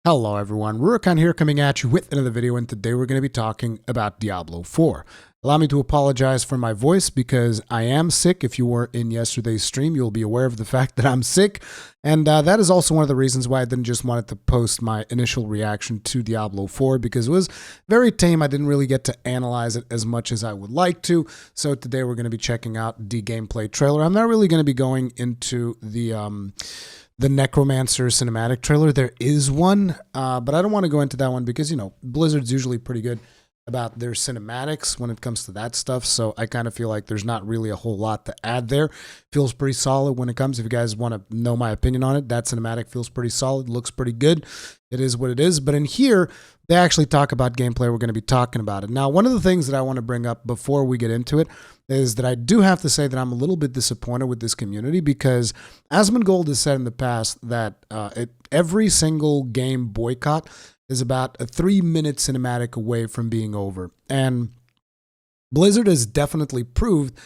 Hello everyone, Rurikhan here coming at you with another video, and today we're going to be talking about Diablo 4. Allow me to apologize for my voice because I am sick. If you were in yesterday's stream, you'll be aware of the fact that I'm sick, and that is also one of the reasons why I didn't just wanted to post my initial reaction to Diablo 4 because it was very tame. I didn't really get to analyze it as much as I would like to, so today we're going to be checking out the gameplay trailer. I'm not really going to be going into the Necromancer cinematic trailer. There is one, but I don't want to go into that one because, you know, Blizzard's usually pretty good about their cinematics when it comes to that stuff, so I kind of feel like there's not really a whole lot to add there. Feels pretty solid when it comes. If you guys want to know my opinion on it, that cinematic feels pretty solid, looks pretty good. It is what it is, but in here, they actually talk about gameplay. We're going to be talking about it. Now, one of the things that I want to bring up before we get into it is that I do have to say that I'm a little bit disappointed with this community because Asmongold has said in the past that every single game boycott is about a 3-minute cinematic away from being over. And Blizzard has definitely proved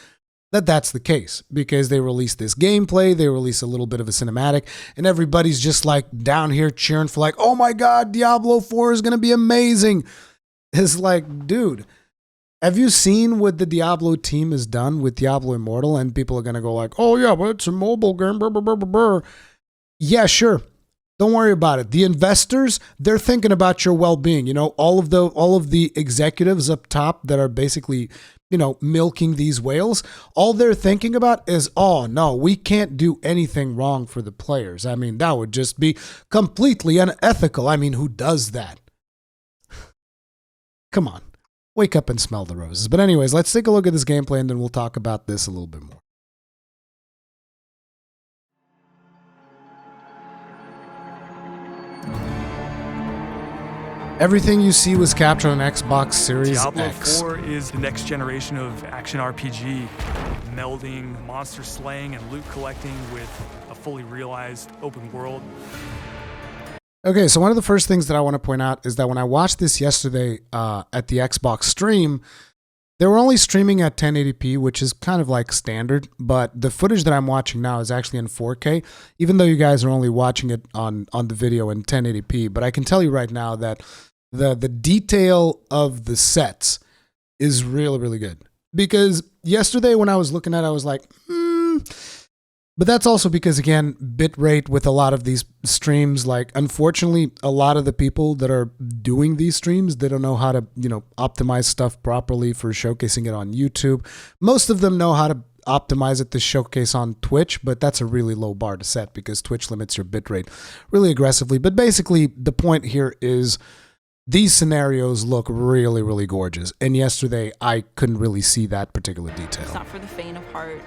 that that's the case because they released this gameplay, they released a little bit of a cinematic, and everybody's just like down here cheering for like, oh my God, Diablo 4 is going to be amazing. It's like, dude, have you seen what the Diablo team has done with Diablo Immortal? And people are going to go like, oh yeah, but it's a mobile game, brr, brr, brr, brr, brr. Yeah, sure. Don't worry about it. The investors, they're thinking about your well-being. You know, all of the executives up top that are basically, you know, milking these whales, all they're thinking about is, oh no, we can't do anything wrong for the players. I mean, that would just be completely unethical. I mean, who does that? Come on. Wake up and smell the roses. But anyways, let's take a look at this gameplay and then we'll talk about this a little bit more. Everything you see was captured on Xbox Series Diablo X. 4 is the next generation of action RPG, melding monster slaying and loot collecting with a fully realized open world. Okay, so one of the first things that I want to point out is that when I watched this yesterday at the Xbox stream, they were only streaming at 1080p, which is kind of like standard, but the footage that I'm watching now is actually in 4K, even though you guys are only watching it on the video in 1080p. But I can tell you right now that the detail of the sets is really, really good. Because yesterday when I was looking at it, I was like, But that's also because, again, bitrate with a lot of these streams, like, unfortunately, a lot of the people that are doing these streams, they don't know how to, you know, optimize stuff properly for showcasing it on YouTube. Most of them know how to optimize it to showcase on Twitch, but that's a really low bar to set because Twitch limits your bitrate really aggressively. But basically, the point here is these scenarios look really, really gorgeous. And yesterday, I couldn't really see that particular detail. It's not for the faint of heart.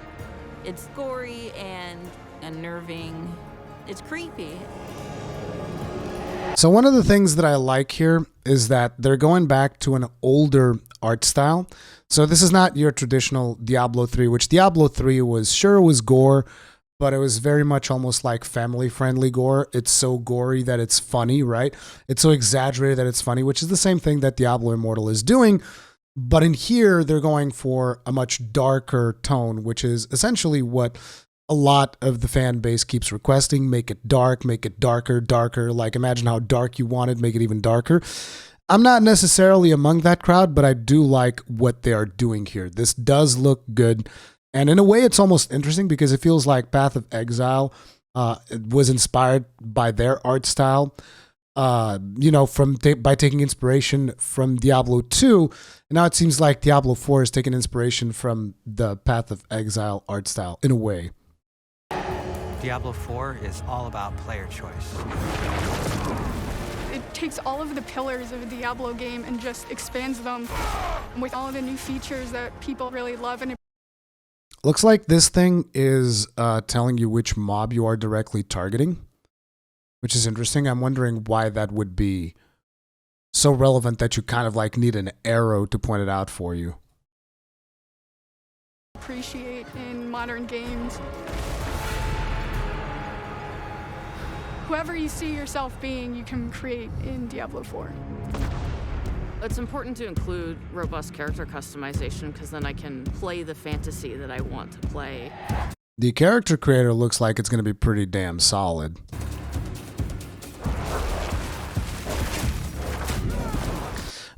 It's gory and unnerving. It's creepy. So one of the things that I like here is that they're going back to an older art style. So this is not your traditional Diablo 3, which Diablo 3 was gore, but it was very much almost like family-friendly gore. It's so gory that it's funny, right? It's so exaggerated that it's funny, which is the same thing that Diablo Immortal is doing. But in here, they're going for a much darker tone, which is essentially what a lot of the fan base keeps requesting. Make it dark, make it darker, darker. Like, imagine how dark you want it, make it even darker. I'm not necessarily among that crowd, but I do like what they are doing here. This does look good. And in a way, it's almost interesting because it feels like Path of Exile was inspired by their art style. You know, by taking inspiration from Diablo 2, and now it seems like Diablo 4 is taking inspiration from the Path of Exile art style, in a way. Diablo 4 is all about player choice. It takes all of the pillars of a Diablo game and just expands them with all the new features that people really love. And Looks like this thing is telling you which mob you are directly targeting, which is interesting. I'm wondering why that would be so relevant that you kind of like need an arrow to point it out for you. appreciate in modern games. Whoever you see yourself being, you can create in Diablo 4. It's important to include robust character customization because then I can play the fantasy that I want to play. The character creator looks like it's going to be pretty damn solid.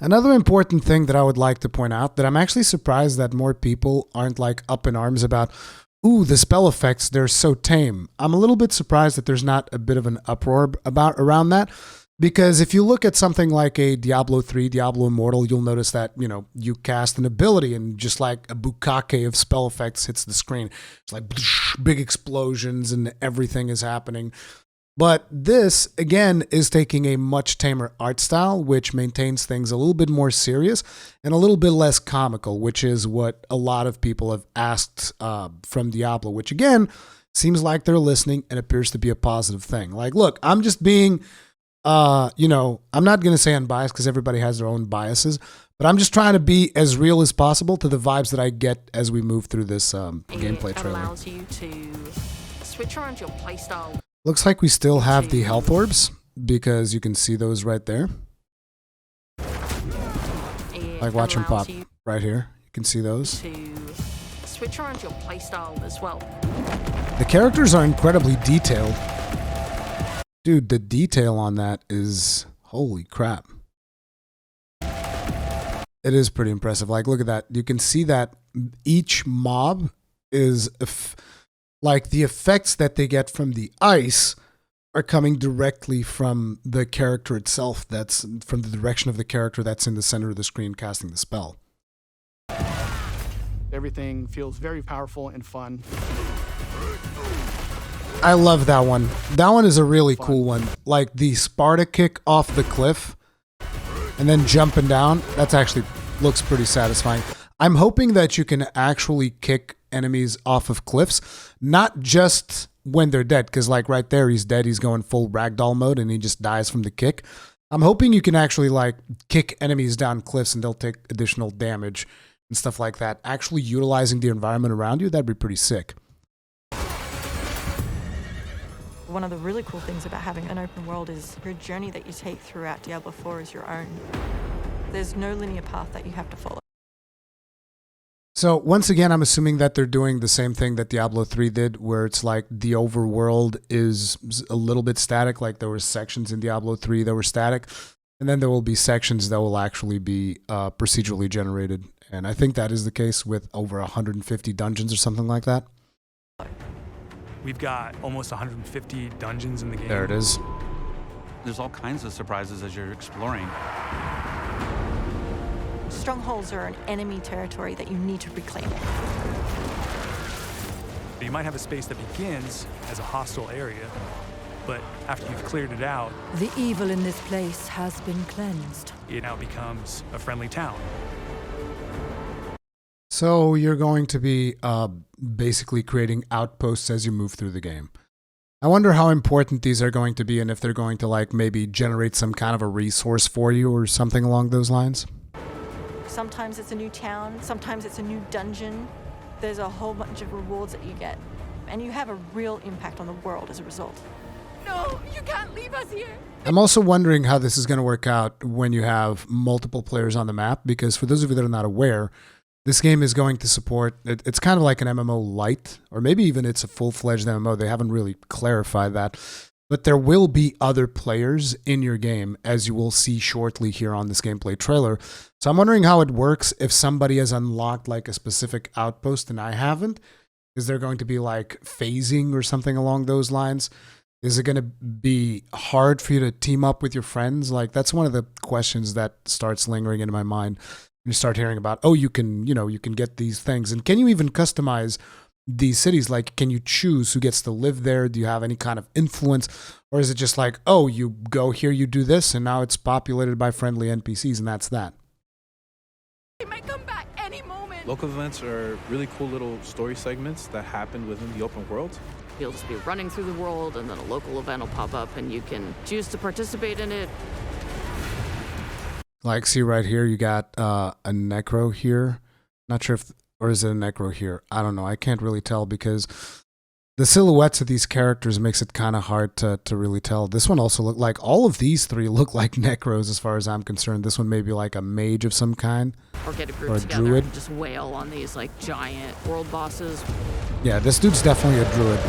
Another important thing that I would like to point out that I'm actually surprised that more people aren't like up in arms about, ooh, the spell effects, they're so tame. I'm a little bit surprised that there's not a bit of an uproar around that. Because if you look at something like a Diablo 3, Diablo Immortal, you'll notice that, you know, you cast an ability and just like a bukkake of spell effects hits the screen. It's like big explosions and everything is happening. But this, again, is taking a much tamer art style, which maintains things a little bit more serious and a little bit less comical, which is what a lot of people have asked from Diablo, which, again, seems like they're listening and appears to be a positive thing. Like, look, I'm just being... you know, I'm not going to say unbiased because everybody has their own biases, but I'm just trying to be as real as possible to the vibes that I get as we move through this gameplay trailer. It allows you to switch around your playstyle. Looks like we still have the health orbs because you can see those right there. Like watch them pop right here. You can see those. To switch around your playstyle as well. The characters are incredibly detailed. Dude, the detail on that is, holy crap. It is pretty impressive. Like, look at that. You can see that each mob is, like, the effects that they get from the ice are coming directly from the character itself. That's from the direction of the character that's in the center of the screen casting the spell. Everything feels very powerful and fun. I love that one. That one is a really cool one. Like the Sparta kick off the cliff and then jumping down. That's actually looks pretty satisfying. I'm hoping that you can actually kick enemies off of cliffs, not just when they're dead, because like right there, he's dead. He's going full ragdoll mode and he just dies from the kick. I'm hoping you can actually like kick enemies down cliffs and they'll take additional damage and stuff like that. Actually utilizing the environment around you, that'd be pretty sick. One of the really cool things about having an open world is your journey that you take throughout Diablo 4 is your own. There's no linear path that you have to follow. So once again, I'm assuming that they're doing the same thing that Diablo 3 did, where it's like the overworld is a little bit static, like there were sections in Diablo 3 that were static, and then there will be sections that will actually be procedurally generated. And I think that is the case with over 150 dungeons or something like that. We've got almost 150 dungeons in the game. There it is. There's all kinds of surprises as you're exploring. Strongholds are an enemy territory that you need to reclaim. You might have a space that begins as a hostile area, but after you've cleared it out, the evil in this place has been cleansed. it now becomes a friendly town. So you're going to be basically creating outposts as you move through the game. I wonder how important these are going to be and if they're going to like maybe generate some kind of a resource for you or something along those lines. Sometimes it's a new town, sometimes it's a new dungeon. There's a whole bunch of rewards that you get, and you have a real impact on the world as a result. No, you can't leave us here. I'm also wondering how this is going to work out when you have multiple players on the map, because for those of you that are not aware, this game is going to support, it's kind of like an MMO light, or maybe even it's a full-fledged MMO. They haven't really clarified that. But there will be other players in your game, as you will see shortly here on this gameplay trailer. So I'm wondering how it works if somebody has unlocked like a specific outpost and I haven't. Is there going to be like phasing or something along those lines? Is it going to be hard for you to team up with your friends? Like that's one of the questions that starts lingering in my mind. You start hearing about, oh, you can get these things. And can you even customize these cities? Like, can you choose who gets to live there? Do you have any kind of influence? Or is it just like, oh, you go here, you do this, and now it's populated by friendly NPCs, and that's that? They might come back any moment. Local events are really cool little story segments that happen within the open world. You'll just be running through the world, and then a local event will pop up, and you can choose to participate in it. Like, see right here, you got a necro here. Not sure if, or is it a necro here? I don't know. I can't really tell because the silhouettes of these characters makes it kind of hard to really tell. This one also look like, all of these three look like necros as far as I'm concerned. This one may be like a mage of some kind. Or get a group or a together druid. and just wail on these like giant world bosses. Yeah, this dude's definitely a druid.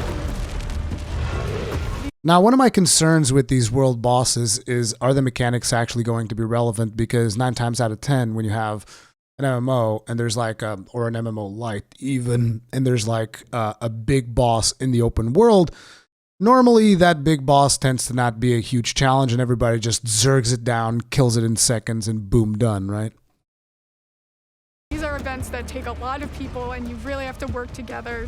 Now, one of my concerns with these world bosses is, are the mechanics actually going to be relevant? Because 9 times out of 10, when you have an MMO and there's like or an MMO light even, and there's like a big boss in the open world, normally that big boss tends to not be a huge challenge and everybody just zergs it down, kills it in seconds, and boom, done, right? These are events that take a lot of people, and you really have to work together.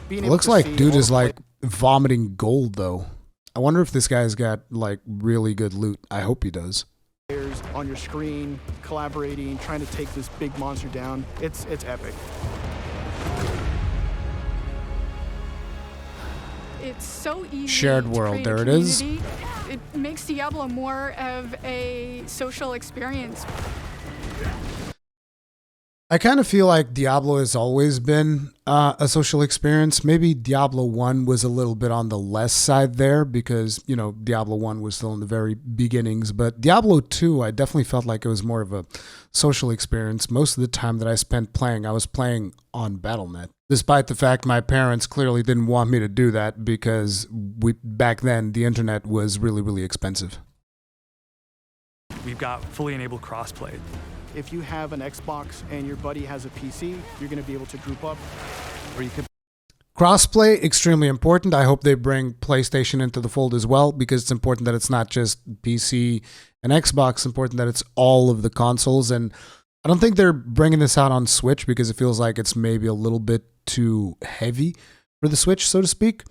It looks like dude is like vomiting gold though. I wonder if this guy's got like really good loot. I hope he does. On your screen, collaborating, trying to take this big monster down. It's epic. It's so easy. Shared world, to create there a it is. community. It makes Diablo more of a social experience. I kind of feel like Diablo has always been a social experience. Maybe Diablo 1 was a little bit on the less side there because, you know, Diablo 1 was still in the very beginnings. But Diablo 2, I definitely felt like it was more of a social experience. Most of the time that I spent playing, I was playing on Battle.net. Despite the fact my parents clearly didn't want me to do that because back then the internet was really, really expensive. We've got fully enabled crossplay. If you have an Xbox and your buddy has a PC, you're going to be able to group up, or you could. Crossplay, extremely important. I hope they bring PlayStation into the fold as well because it's important that it's not just PC and Xbox. It's important that it's all of the consoles. And I don't think they're bringing this out on Switch because it feels like it's maybe a little bit too heavy for the Switch, so to speak.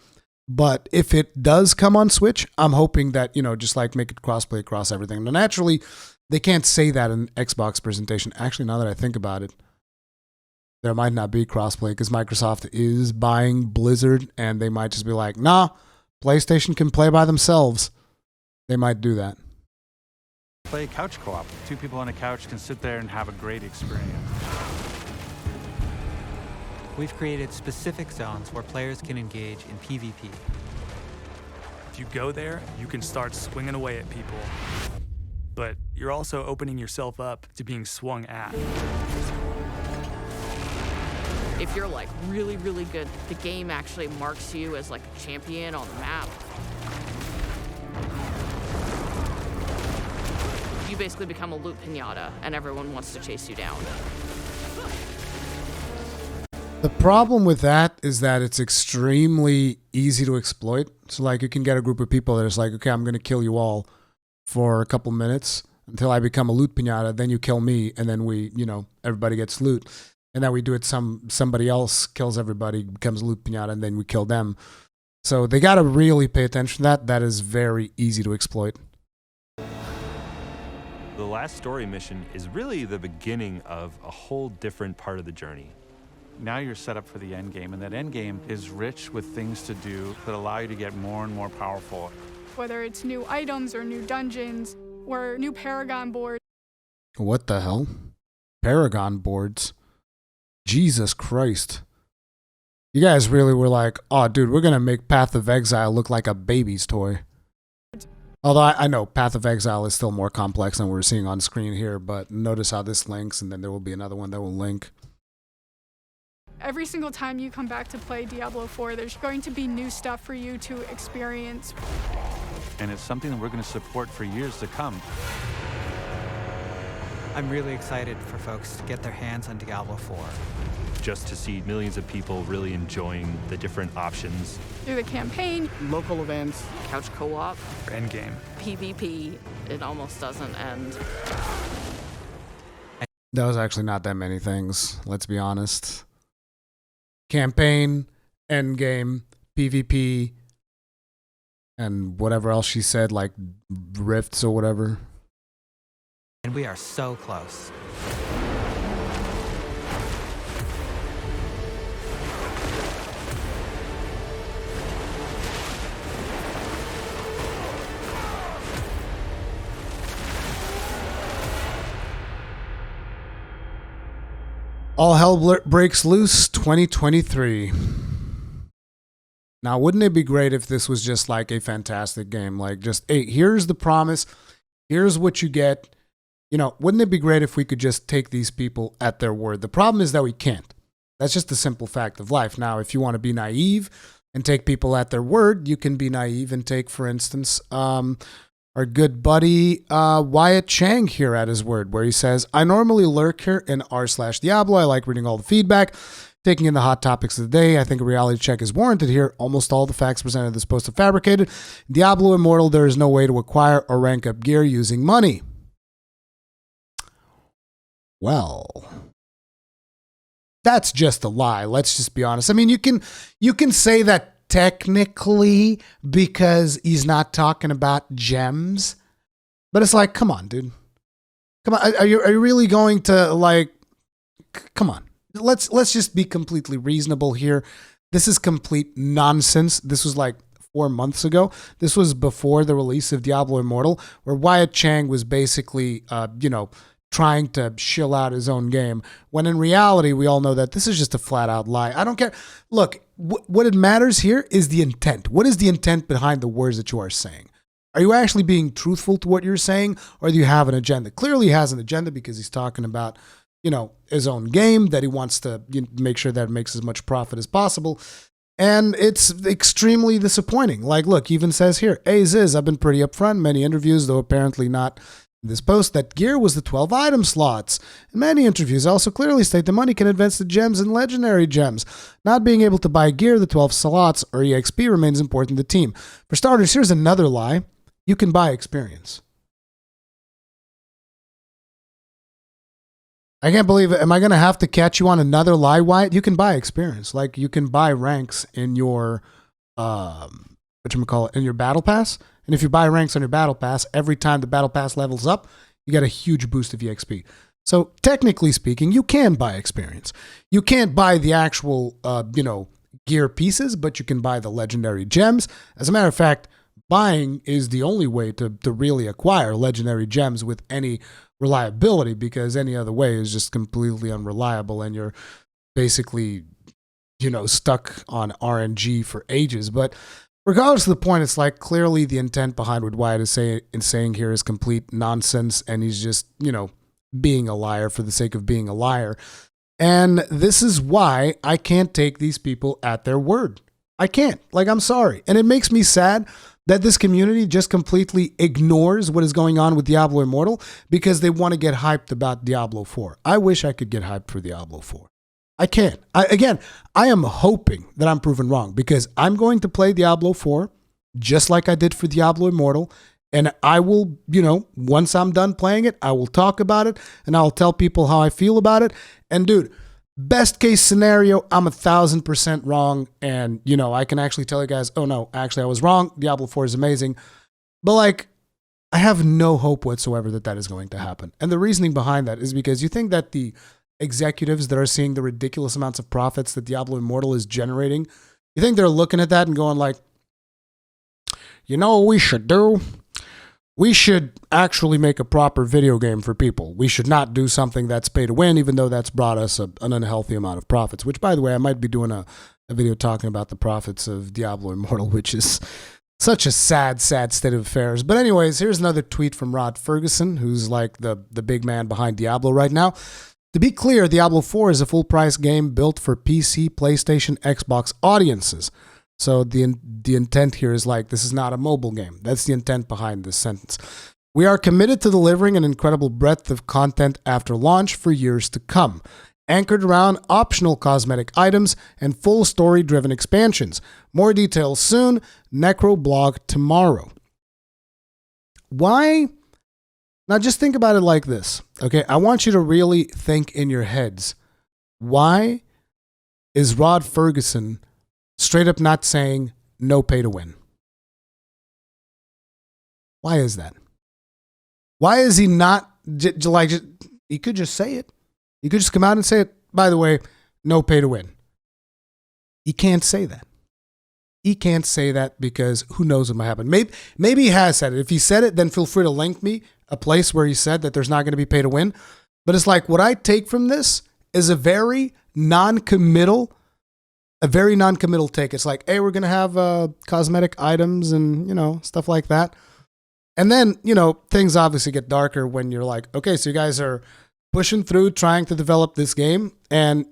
But if it does come on Switch, I'm hoping that, you know, just like make it crossplay across everything. Now, naturally, they can't say that in Xbox presentation. Actually, now that I think about it, there might not be crossplay because Microsoft is buying Blizzard and they might just be like, nah, PlayStation can play by themselves. They might do that. Play couch co-op. 2 people on a couch can sit there and have a great experience. We've created specific zones where players can engage in PvP. If you go there, you can start swinging away at people. But you're also opening yourself up to being swung at. If you're like really, really good, the game actually marks you as like a champion on the map. You basically become a loot pinata and everyone wants to chase you down. The problem with that is that it's extremely easy to exploit. So like you can get a group of people that is like, okay, I'm going to kill you all for a couple minutes until I become a loot pinata. Then you kill me and then we, you know, everybody gets loot. And then we do it somebody else kills everybody, becomes a loot pinata, and then we kill them. So they got to really pay attention to that. That is very easy to exploit. The last story mission is really the beginning of a whole different part of the journey. Now you're set up for the endgame, and that endgame is rich with things to do that allow you to get more and more powerful. Whether it's new items or new dungeons or new Paragon boards. What the hell? Paragon boards? Jesus Christ. You guys really were like, oh, dude, we're going to make Path of Exile look like a baby's toy. Although I know Path of Exile is still more complex than we're seeing on screen here, but notice how this links, and then there will be another one that will link. Every single time you come back to play Diablo 4, there's going to be new stuff for you to experience. And it's something that we're going to support for years to come. I'm really excited for folks to get their hands on Diablo 4. Just to see millions of people really enjoying the different options. Through the campaign, local events, couch co-op, Endgame, PvP, it almost doesn't end. That was actually not that many things, let's be honest. Campaign, Endgame, PvP, and whatever else she said, like rifts or whatever. And we are so close. All hell breaks loose 2023. Now, wouldn't it be great if this was just like a fantastic game? Like just, hey, here's the promise. Here's what you get. You know, wouldn't it be great if we could just take these people at their word? The problem is that we can't. That's just the simple fact of life. Now, if you want to be naive and take people at their word. You can be naive and take, for instance, our good buddy Wyatt Chang here at his word, where he says, I normally lurk here in r/Diablo. I like reading all the feedback, taking in the hot topics of the day. I think a reality check is warranted here. Almost all the facts presented in this post are fabricated. Diablo Immortal, there is no way to acquire or rank up gear using money. Well, that's just a lie. Let's just be honest. I mean, you can say that technically because he's not talking about gems, but it's like, come on, dude. Come on, are you really going to like? Come on, let's just be completely reasonable here. This is complete nonsense. This was like 4 months ago. This was before the release of Diablo Immortal, where Wyatt Chang was basically, trying to shill out his own game, when in reality, we all know that this is just a flat out lie. I don't care. Look, what it matters here is the intent. What is the intent behind the words that you are saying? Are you actually being truthful to what you're saying, or do you have an agenda? Clearly he has an agenda because he's talking about, his own game, that he wants to make sure that it makes as much profit as possible. And it's extremely disappointing. Like, look, even says here, hey, Ziz, I've been pretty upfront in many interviews, though apparently not this post, that gear was the 12 item slots. In many interviews, I also clearly state the money can advance the gems and legendary gems. Not being able to buy gear, the 12 slots or EXP remains important to the team. For starters, here's another lie. You can buy experience. I can't believe it. Am I going to have to catch you on another lie, Wyatt? You can buy experience. Like, you can buy ranks in your, in your battle pass. And if you buy ranks on your battle pass, every time the battle pass levels up, you get a huge boost of EXP. So technically speaking, you can buy experience. You can't buy the actual, gear pieces, but you can buy the legendary gems. As a matter of fact, buying is the only way to really acquire legendary gems with any reliability, because any other way is just completely unreliable and you're basically, stuck on RNG for ages. But regardless of the point, it's like clearly the intent behind what Wyatt is saying here is complete nonsense, and he's just, being a liar for the sake of being a liar. And this is why I can't take these people at their word. I can't. Like, I'm sorry. And it makes me sad that this community just completely ignores what is going on with Diablo Immortal because they want to get hyped about Diablo 4. I wish I could get hyped for Diablo 4. I can't. I am hoping that I'm proven wrong, because I'm going to play Diablo 4 just like I did for Diablo Immortal. And I will, once I'm done playing it, I will talk about it and I'll tell people how I feel about it. And dude, best case scenario, I'm 1,000% wrong. And, I can actually tell you guys, oh no, actually I was wrong. Diablo 4 is amazing. But like, I have no hope whatsoever that is going to happen. And the reasoning behind that is because you think that the executives that are seeing the ridiculous amounts of profits that Diablo Immortal is generating, you think they're looking at that and going like, what we should do? We should actually make a proper video game for people. We should not do something that's pay to win, even though that's brought us an unhealthy amount of profits, which, by the way, I might be doing a video talking about the profits of Diablo Immortal, which is such a sad state of affairs. But anyways, here's another tweet from Rod Ferguson, who's like the big man behind Diablo right now. To be clear, Diablo 4 is a full-price game built for PC, PlayStation, Xbox audiences. So the intent here is like, this is not a mobile game. That's the intent behind this sentence. We are committed to delivering an incredible breadth of content after launch for years to come, anchored around optional cosmetic items and full story-driven expansions. More details soon. Necroblog tomorrow. Why? Now just think about it like this, okay? I want you to really think in your heads. Why is Rod Ferguson straight up not saying no pay to win? Why is that? Why is he not he could just say it. He could just come out and say it. By the way, no pay to win. He can't say that. He can't say that because who knows what might happen. Maybe he has said it. If he said it, then feel free to link me a place where he said that there's not going to be pay to win. But it's like, what I take from this is a very non-committal take. It's like, hey, we're going to have cosmetic items and, stuff like that. And then, things obviously get darker when you're like, okay, so you guys are pushing through, trying to develop this game. And,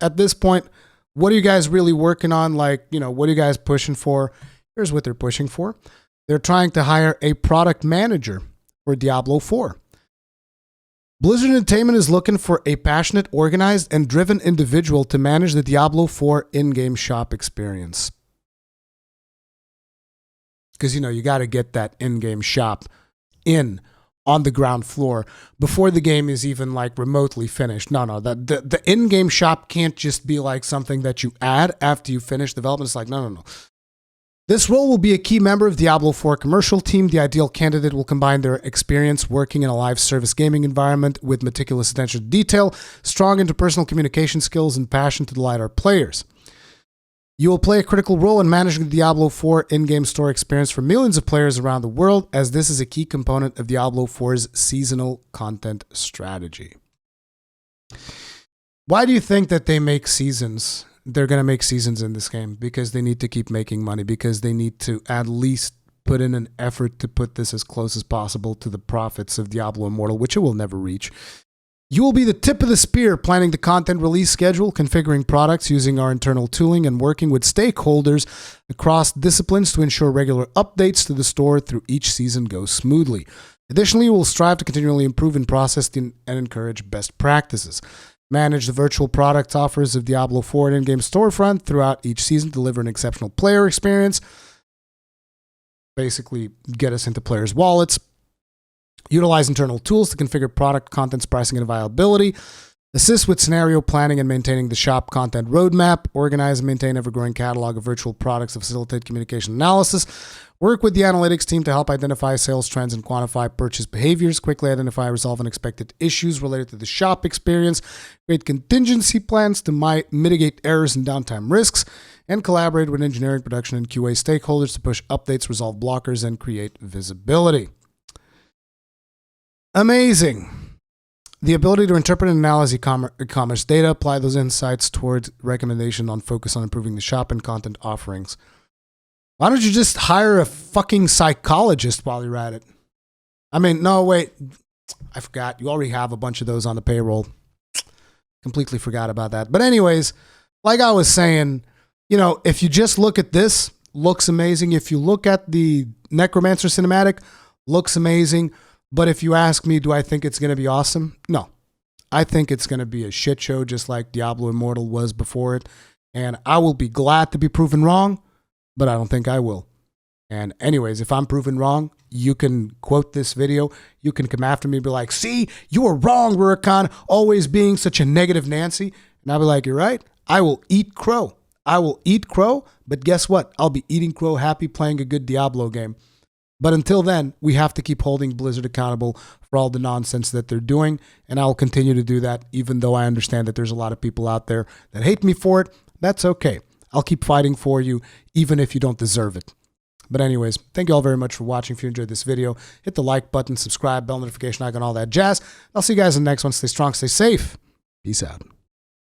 at this point, What are you guys really working on? Like, what are you guys pushing for? Here's what they're pushing for. They're trying to hire a product manager for Diablo 4. Blizzard Entertainment is looking for a passionate, organized, and driven individual to manage the Diablo 4 in-game shop experience. Because, you got to get that in-game shop on the ground floor before the game is even like remotely finished. No, the in-game shop can't just be like something that you add after you finish development. It's like, no. This role will be a key member of Diablo 4 commercial team. The ideal candidate will combine their experience working in a live service gaming environment with meticulous attention to detail, strong interpersonal communication skills, and passion to delight our players. You will play a critical role in managing the Diablo 4 in-game store experience for millions of players around the world, as this is a key component of Diablo 4's seasonal content strategy. Why do you think that they make seasons? They're going to make seasons in this game because they need to keep making money, because they need to at least put in an effort to put this as close as possible to the profits of Diablo Immortal, which it will never reach. You will be the tip of the spear, planning the content release schedule, configuring products using our internal tooling, and working with stakeholders across disciplines to ensure regular updates to the store through each season go smoothly. Additionally, we will strive to continually improve in process and encourage best practices. Manage the virtual product offers of Diablo 4 and in-game storefront throughout each season, deliver an exceptional player experience, basically get us into players' wallets. Utilize internal tools to configure product contents, pricing, and availability. Assist with scenario planning and maintaining the shop content roadmap. Organize and maintain ever-growing catalog of virtual products to facilitate communication analysis. Work with the analytics team to help identify sales trends and quantify purchase behaviors. Quickly identify and resolve unexpected issues related to the shop experience. Create contingency plans to mitigate errors and downtime risks. And collaborate with engineering, production, and QA stakeholders to push updates, resolve blockers, and create visibility. Amazing. The ability to interpret and analyze e-commerce data, apply those insights towards recommendation on focus on improving the shop and content offerings. Why don't you just hire a fucking psychologist while you're at it? I mean, no, wait. I forgot. You already have a bunch of those on the payroll. Completely forgot about that. But anyways, like I was saying, if you just look at this, looks amazing. If you look at the Necromancer cinematic, looks amazing. But if you ask me, do I think it's going to be awesome? No. I think it's going to be a shit show just like Diablo Immortal was before it. And I will be glad to be proven wrong, but I don't think I will. And anyways, if I'm proven wrong, you can quote this video. You can come after me and be like, see, you were wrong, Rurikhan, always being such a negative Nancy. And I'll be like, you're right. I will eat crow. I will eat crow, but guess what? I'll be eating crow happy playing a good Diablo game. But until then, we have to keep holding Blizzard accountable for all the nonsense that they're doing, and I'll continue to do that, even though I understand that there's a lot of people out there that hate me for it. That's okay. I'll keep fighting for you, even if you don't deserve it. But anyways, thank you all very much for watching. If you enjoyed this video, hit the like button, subscribe, bell notification icon, all that jazz. I'll see you guys in the next one. Stay strong, stay safe. Peace out.